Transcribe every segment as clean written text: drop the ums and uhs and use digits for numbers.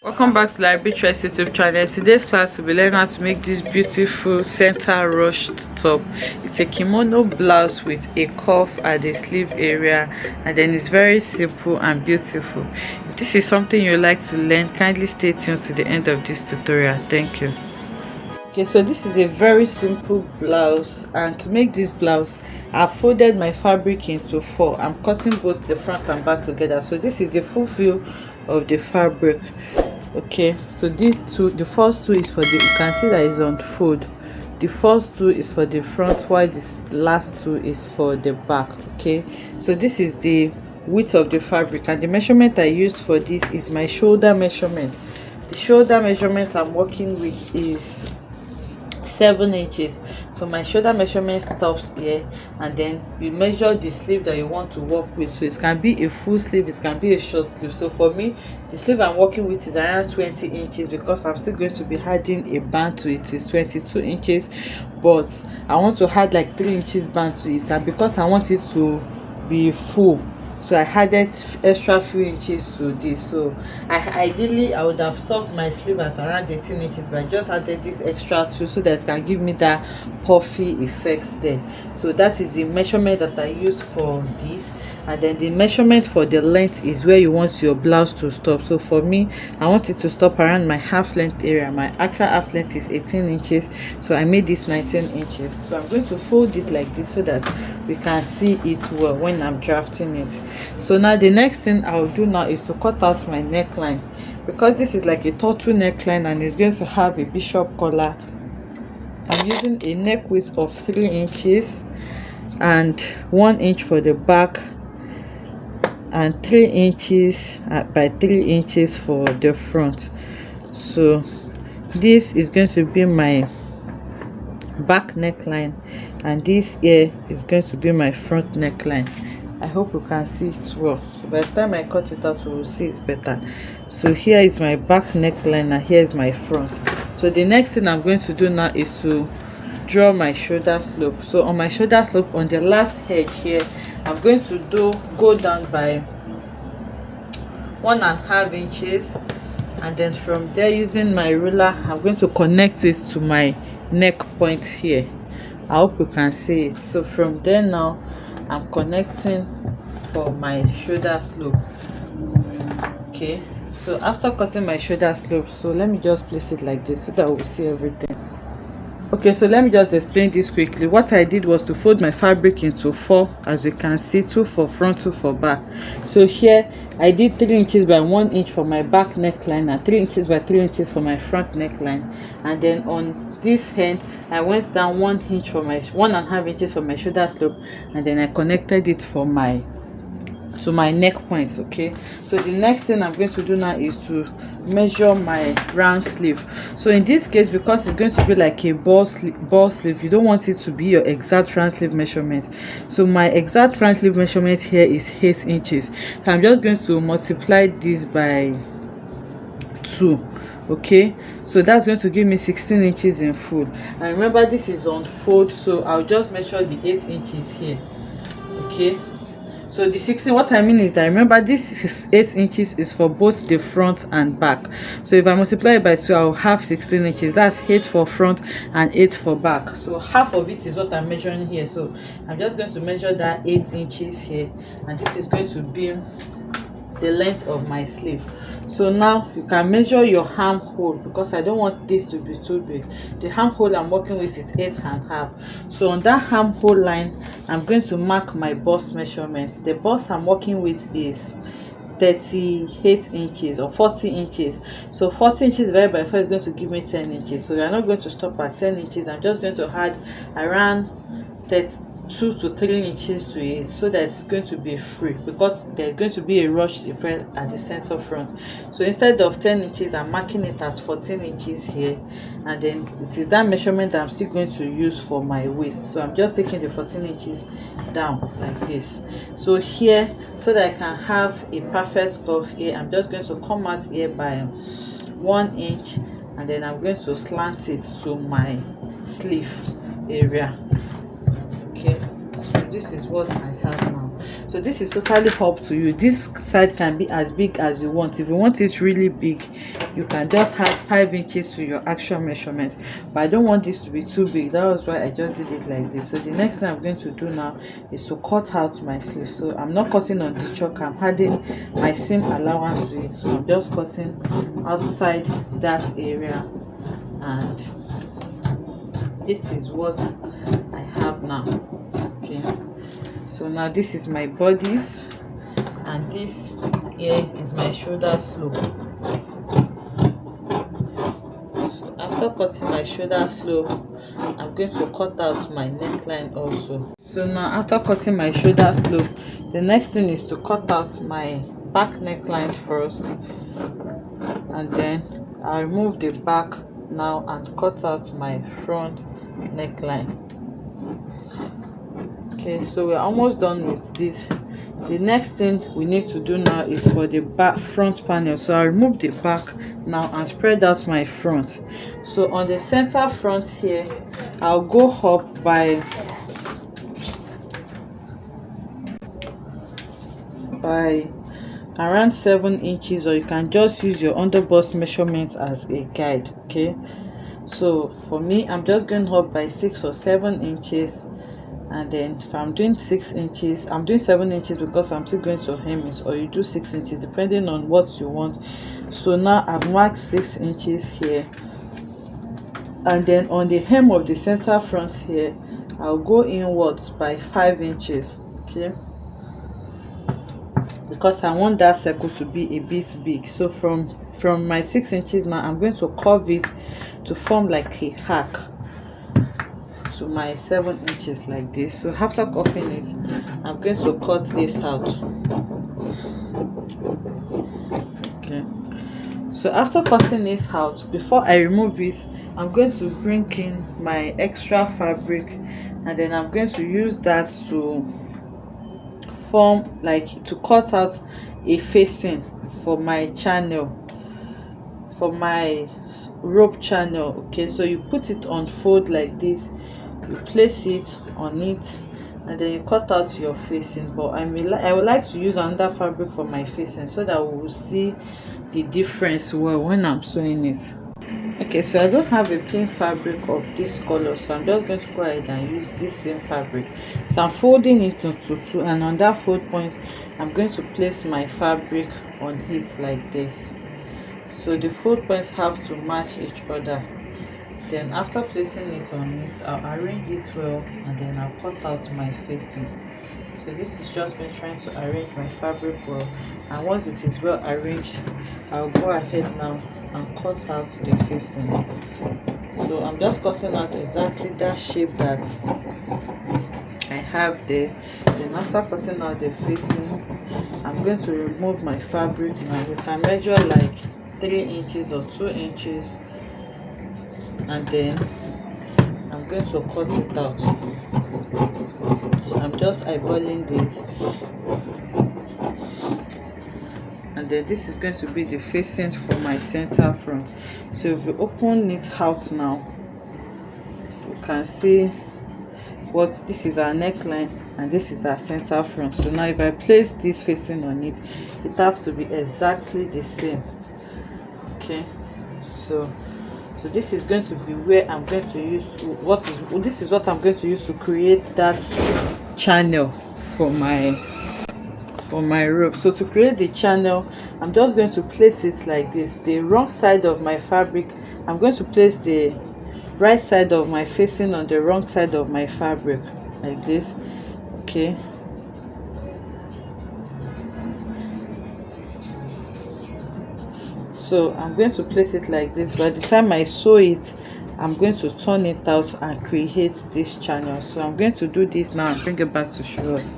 Welcome back to the Arbitrary YouTube channel. Today's class will be learning how to make this beautiful center rushed top. It's a kimono blouse with a cuff at the sleeve area, and then it's very simple and beautiful. If this is something you like to learn, kindly stay tuned to the end of this tutorial. Thank you. Okay, so this is a very simple blouse, and to make this blouse I've folded my fabric into 4. I'm cutting both the front and back together, so this is the full view of the fabric. Okay, so these two, the first two is for the, you can see that is on fold. The first two is for the front, while this last two is for the back. Okay, so this is the width of the fabric, and the measurement I used for this is my shoulder measurement. The shoulder measurement I'm working with is 7 inches. So my shoulder measurement stops here, and then you measure the sleeve that you want to work with. So it can be a full sleeve, it can be a short sleeve. So for me, the sleeve I'm working with is around 20 inches because I'm still going to be adding a band to it. Is 22 inches, but I want to add like 3 inches band to it, and because I want it to be full, so I added extra few inches to this. So ideally I would have stopped my sleeve at around 18 inches, but I just added this extra 2 so that it can give me that puffy effect there. So that is the measurement that I used for this, and then the measurement for the length is where you want your blouse to stop. So for me, I want it to stop around my half length area. My actual half length is 18 inches, so I made this 19 inches. So I'm going to fold it like this so that we can see it well when I'm drafting it. So now the next thing I'll do now is to cut out my neckline, because this is like a turtle neckline and it's going to have a bishop collar. I'm using a neck width of 3 inches and 1 inch for the back, and 3 inches by 3 inches for the front. So this is going to be my back neckline, and this here is going to be my front neckline. I hope you can see it well. So by the time I cut it out, we will see it better. So here is my back neckline and here is my front. So the next thing I'm going to do now is to draw my shoulder slope. So on my shoulder slope, on the last edge here, I'm going to go down by 1.5 inches, and then from there, using my ruler, I'm going to connect it to my neck point here. I hope you can see it. So from there now, I'm connecting for my shoulder slope. Okay, so after cutting my shoulder slope, so let me just place it like this so that we'll see everything. Okay, so let me just explain this quickly. What I did was to fold my fabric into 4, as you can see, 2 for front, 2 for back. So here I did 3 inches by 1 inch for my back neckline and 3 inches by 3 inches for my front neckline, and then on this end I went down 1 inch for my 1.5 inches for my shoulder slope, and then I connected it for my neck points. Okay, so the next thing I'm going to do now is to measure my round sleeve. So in this case, because it's going to be like a ball sleeve, you don't want it to be your exact round sleeve measurement. So my exact round sleeve measurement here is 8 inches. So I'm just going to multiply this by 2. Okay, so that's going to give me 16 inches in full. And remember, this is on fold, so I'll just measure the 8 inches here. Okay, so the 16, what I mean is that, remember, this is 8 inches is for both the front and back. So if I multiply it by 2, I'll have 16 inches. That's 8 for front and 8 for back. So half of it is what I'm measuring here. So I'm just going to measure that 8 inches here, and this is going to be the length of my sleeve. So now you can measure your armhole, because I don't want this to be too big. The armhole I'm working with is 8.5. So on that armhole line, I'm going to mark my bust measurement. The bust I'm working with is 38 inches or 40 inches. So 40 inches divided by 4 is going to give me 10 inches. So you're not going to stop at 10 inches. I'm just going to add around 2 to 3 inches to it, so that it's going to be free, because there's going to be a ruched thread at the center front. So instead of 10 inches, I'm marking it at 14 inches here, and then it is that measurement that I'm still going to use for my waist. So I'm just taking the 14 inches down like this. So here, so that I can have a perfect curve here, I'm just going to come out here by 1 inch, and then I'm going to slant it to my sleeve area. Okay, so this is what I have now. So So this is totally up to you. This side can be as big as you want. If you want it really big, you can just add 5 inches to your actual measurement, but I don't want this to be too big. That was why I just did it like this. So the next thing I'm going to do now is to cut out my sleeve. So I'm not cutting on the chalk, I'm adding my seam allowance to it. So I'm just cutting outside that area, and this is what I have now. Okay, so now this is my bodice, and this here is my shoulder slope. So after cutting my shoulder slope, I'm going to cut out my neckline also. So now after cutting my shoulder slope, the next thing is to cut out my back neckline first, and then I'll remove the back now and cut out my front neckline. Okay, so we're almost done with this. The next thing we need to do now is for the back front panel. So I'll remove the back now and spread out my front. So on the center front here, I'll go up by around 7 inches, or you can just use your underbust measurement as a guide. Okay, so for me, I'm just going up by 6 or 7 inches, and then if I'm doing 6 inches, I'm doing 7 inches because I'm still going to hem it, or you do 6 inches depending on what you want. So now I've marked 6 inches here, and then on the hem of the center front here, I'll go inwards by 5 inches. Okay, because I want that circle to be a bit big. So from my 6 inches now, I'm going to curve it to form like a arc to my 7 inches like this. So after curving it, I'm going to cut this out. Okay, so after cutting this out, before I remove it, I'm going to bring in my extra fabric, and then I'm going to use that to form, like, to cut out a facing for my channel, for my rope channel. Okay, so you put it on fold like this, you place it on it, and then you cut out your facing. But I would like to use another fabric for my facing so that we will see the difference well when I'm sewing it. Okay, so I don't have a plain fabric of this color, so I'm just going to go ahead and use this same fabric. So I'm folding it into two, and on that fold point, I'm going to place my fabric on it like this. So the fold points have to match each other. Then after placing it on it, I'll arrange it well, and then I'll cut out my facing. So this is just me trying to arrange my fabric well, and once it is well arranged, I'll go ahead now and cut out the facing. So I'm just cutting out exactly that shape that I have there. Then after cutting out the facing, I'm going to remove my fabric now. You can measure like 3 inches or 2 inches, and then I'm going to cut it out. So I'm just eyeballing this, and then this is going to be the facing for my center front. So if you open it out now, you can see what this is, our neckline, and this is our center front. So now if I place this facing on it, it has to be exactly the same. Okay, so this is going to be where I'm going to use to, this is what I'm going to use to create that channel for my rope. So to create the channel, I'm just going to place it like this. The wrong side of my fabric, I'm going to place the right side of my facing on the wrong side of my fabric like this. Okay, so I'm going to place it like this. By the time I sew it, I'm going to turn it out and create this channel. So I'm going to do this now and bring it back to show us.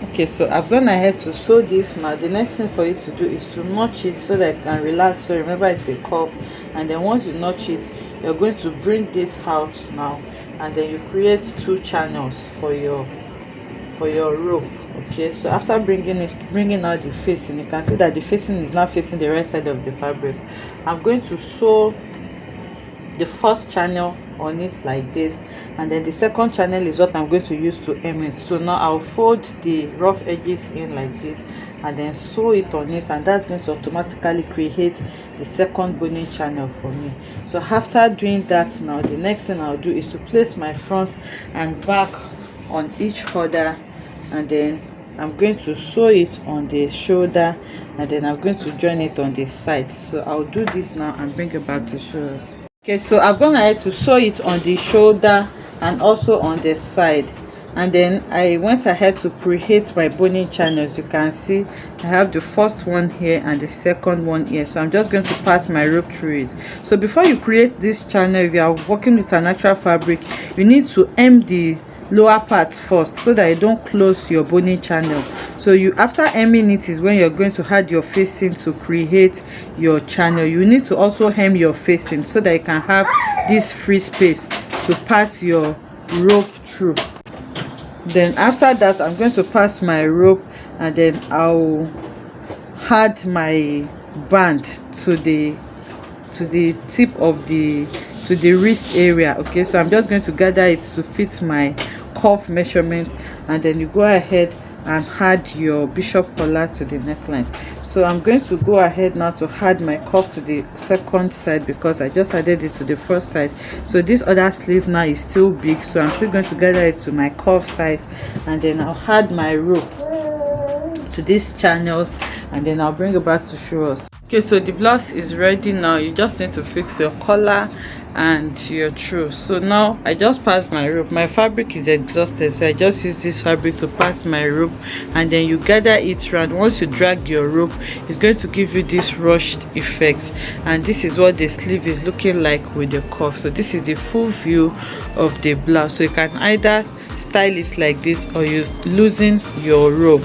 Okay, so I've gone ahead to sew this now. The next thing for you to do is to notch it so that you can relax. So remember, it's a curve, and then once you notch it, you're going to bring this out now, and then you create 2 channels for your rope. Okay, so after bringing out the facing, you can see that the facing is now facing the right side of the fabric. I'm going to sew the first channel on it like this, and then the second channel is what I'm going to use to hem it. So now I'll fold the rough edges in like this and then sew it on it, and that's going to automatically create the second boning channel for me. So after doing that, now the next thing I'll do is to place my front and back on each other, and then I'm going to sew it on the shoulder, and then I'm going to join it on the side. So I'll do this now and bring it back to show us. Okay, so I've gone ahead to sew it on the shoulder and also on the side, and then I went ahead to create my boning channels. You can see I have the first one here and the second one here, so I'm just going to pass my rope through it. So before you create this channel, if you are working with a natural fabric, you need to hem the lower part first so that you don't close your boning channel. So you, after hemming it, is when you're going to add your facing to create your channel. You need to also hem your facing so that you can have this free space to pass your rope through. Then after that, I'm going to pass my rope, and then I'll add my band to the tip of the wrist area. Okay, so I'm just going to gather it to fit my cuff measurement, and then you go ahead and add your bishop collar to the neckline. So I'm going to go ahead now to add my cuff to the second side because I just added it to the first side. So this other sleeve now is still big, so I'm still going to gather it to my cuff size, and then I'll add my rope to these channels, and then I'll bring it back to show us. Okay, so the blouse is ready now. You just need to fix your collar and your throat. So now I just passed my rope. My fabric is exhausted, so I just use this fabric to pass my rope, and then you gather it round. Once you drag your rope, it's going to give you this rushed effect, and this is what the sleeve is looking like with the cuff. So this is the full view of the blouse. So you can either style it like this, or you loosen your rope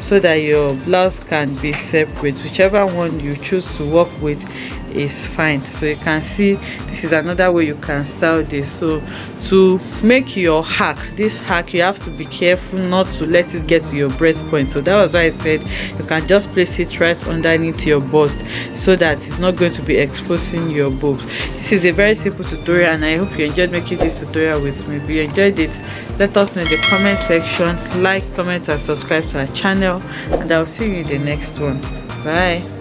so that your blouse can be separate. Whichever one you choose to work with is fine. So you can see this is another way you can style this. So to make your hack, this hack, you have to be careful not to let it get to your breast point. So that was why I said you can just place it right underneath your bust so that it's not going to be exposing your boobs. This is a very simple tutorial, and I hope you enjoyed making this tutorial with me. If you enjoyed it, let us know in the comment section. Like, comment and subscribe to our channel, and I'll see you in the next one. Bye.